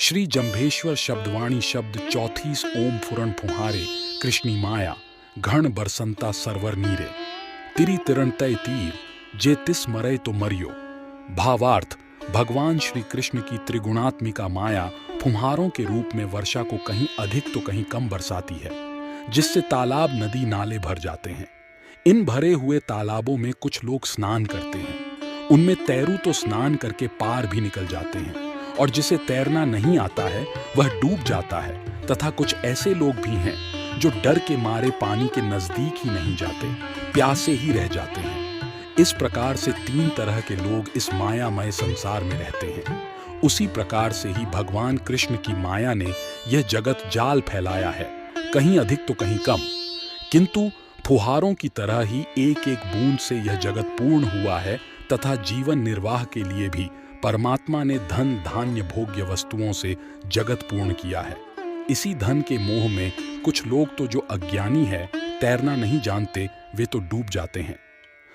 श्री जंभेश्वर शब्दवाणी शब्द 34 ओम फुरन फुहारे कृष्णी माया घण बरसंता सरवर नीरे तिरी तिरण तय तीर जे तिस मरय तो मरियो। भावार्थ, भगवान श्री कृष्ण की त्रिगुणात्मिका माया फुहारों के रूप में वर्षा को कहीं अधिक तो कहीं कम बरसाती है, जिससे तालाब नदी नाले भर जाते हैं। इन भरे हुए तालाबों में कुछ लोग स्नान करते हैं, उनमें तैरू तो स्नान करके पार भी निकल जाते हैं, और जिसे तैरना नहीं आता है वह डूब जाता है। तथा कुछ ऐसे लोग भी हैं जो डर के मारे पानी के नजदीक ही नहीं जाते, प्यासे ही रह जाते हैं। इस प्रकार से 3 तरह के लोग इस मायामय संसार में रहते हैं। उसी प्रकार से ही भगवान कृष्ण की माया ने यह जगत जाल फैलाया है, कहीं अधिक तो कहीं कम, किंतु फुहारों की तरह ही एक एक बूंद से यह जगत पूर्ण हुआ है। तथा जीवन निर्वाह के लिए भी परमात्मा ने धन धान्य भोग्य वस्तुओं से जगत पूर्ण किया है। इसी धन के मोह में कुछ लोग तो जो अज्ञानी है, तैरना नहीं जानते, वे तो डूब जाते हैं।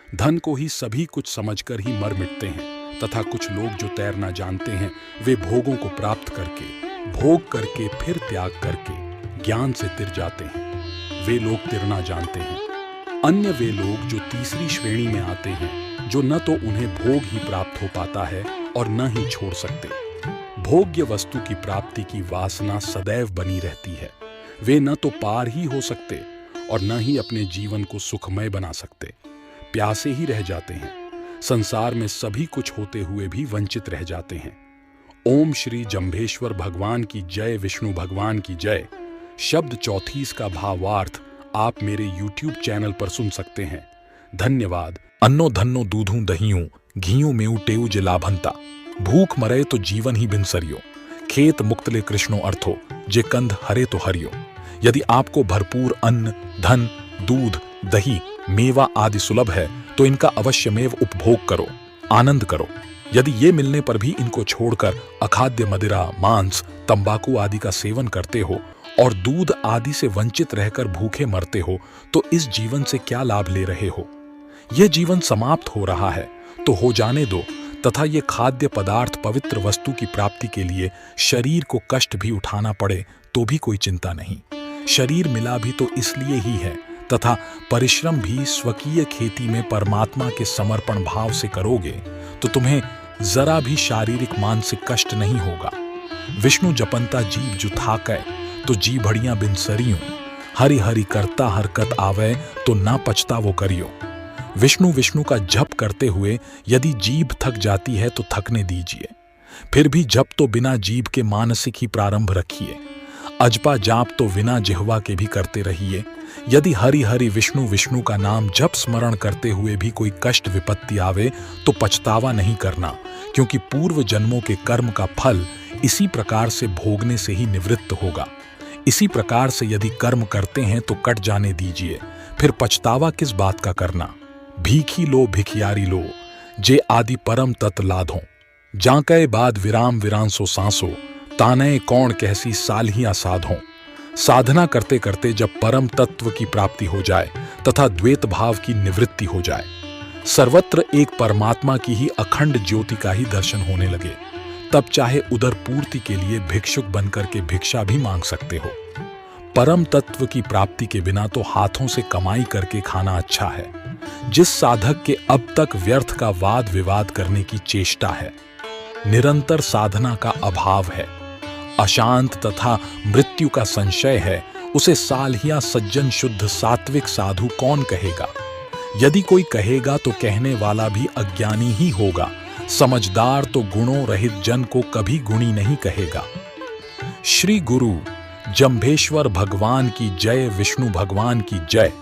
धन को ही सभी कुछ समझकर ही मर मिटते हैं। तथा कुछ लोग जो तैरना जानते हैं, वे भोगों को प्राप्त करके, भोग करके, फिर त्याग करके ज्ञान से तिर जाते हैं। वे लोग तिरना जानते हैं। अन्य वे लोग जो तीसरी श्रेणी में आते हैं, जो न तो उन्हें भोग ही प्राप्त हो पाता है और न ही छोड़ सकते। भोग्य वस्तु की प्राप्ति की वासना सदैव बनी रहती है। वे न तो पार ही हो सकते और न ही अपने जीवन को सुखमय बना सकते, प्यासे ही रह जाते हैं। संसार में सभी कुछ होते हुए भी वंचित रह जाते हैं। ओम श्री जंभेश्वर भगवान की जय, विष्णु भगवान की जय। शब्द 34 का भावार्थ आप मेरे YouTube चैनल पर सुन सकते हैं। धन्यवाद। अन्नो धन्नो दूधूं दहियों घियों में उटेऊ जे लाभंता भूख मरे तो जीवन ही बिनसरियो खेत मुक्तले कृष्णो अर्थो जे कंध हरे तो हरियो। यदि आपको भरपूर अन्न, धन, दूध, दही, मेवा आदि सुलभ है तो इनका अवश्यमेव उपभोग करो, आनंद करो। यदि ये मिलने पर भी इनको छोड़कर अखाद्य मदिरा, मांस, तंबाकू आदि का सेवन करते हो और दूध आदि से वंचित रहकर भूखे मरते हो तो इस जीवन से क्या लाभ ले रहे हो? यह जीवन समाप्त हो रहा है तो हो जाने दो। तथा ये खाद्य पदार्थ पवित्र वस्तु की प्राप्ति के लिए शरीर को कष्ट भी उठाना पड़े तो भी कोई चिंता नहीं। शरीर मिला भी तो इसलिए ही है, तथा परिश्रम भी स्वकीय खेती में परमात्मा के समर्पण भाव से करोगे तो तुम्हें जरा भी शारीरिक मानसिक कष्ट नहीं होगा। विष्णु जपंता जीव जो थाकै तो जी भड़ियां बिन सरियों हरि हरि करता हरकत आवे तो ना पछता वो करियो। विष्णु विष्णु का जप करते हुए यदि जीभ थक जाती है तो थकने दीजिए, फिर भी जप तो बिना जीभ के मानसिक ही प्रारंभ रखिए। अजपा जाप तो बिना जिह्वा के भी करते रहिए। यदि हरि हरि विष्णु विष्णु का नाम जप स्मरण करते हुए भी कोई कष्ट विपत्ति आवे तो पछतावा नहीं करना, क्योंकि पूर्व जन्मों के कर्म का फल इसी प्रकार से भोगने से ही निवृत्त होगा। इसी प्रकार से यदि कर्म करते हैं तो कट जाने दीजिए, फिर पछतावा किस बात का करना। भीखी लो भिखियारी लो जे आदि परम तत् लाधो जांकय बाद विराम विरांसो सांसो तानय कौन कहसी सालहियां साधो। साधना करते करते जब परम तत्व की प्राप्ति हो जाए तथा द्वैत भाव की निवृत्ति हो जाए, सर्वत्र एक परमात्मा की ही अखंड ज्योति का ही दर्शन होने लगे, तब चाहे उदर पूर्ति के लिए भिक्षुक बनकर के भिक्षा भी मांग सकते हो। परम तत्व की प्राप्ति के बिना तो हाथों से कमाई करके खाना अच्छा है। जिस साधक के अब तक व्यर्थ का वाद विवाद करने की चेष्टा है, निरंतर साधना का अभाव है, अशांत तथा मृत्यु का संशय है, उसे सालहिया सज्जन शुद्ध सात्विक साधु कौन कहेगा? यदि कोई कहेगा तो कहने वाला भी अज्ञानी ही होगा। समझदार तो गुणों रहित जन को कभी गुणी नहीं कहेगा। श्री गुरु जंभेश्वर भगवान की जय, विष्णु भगवान की जय।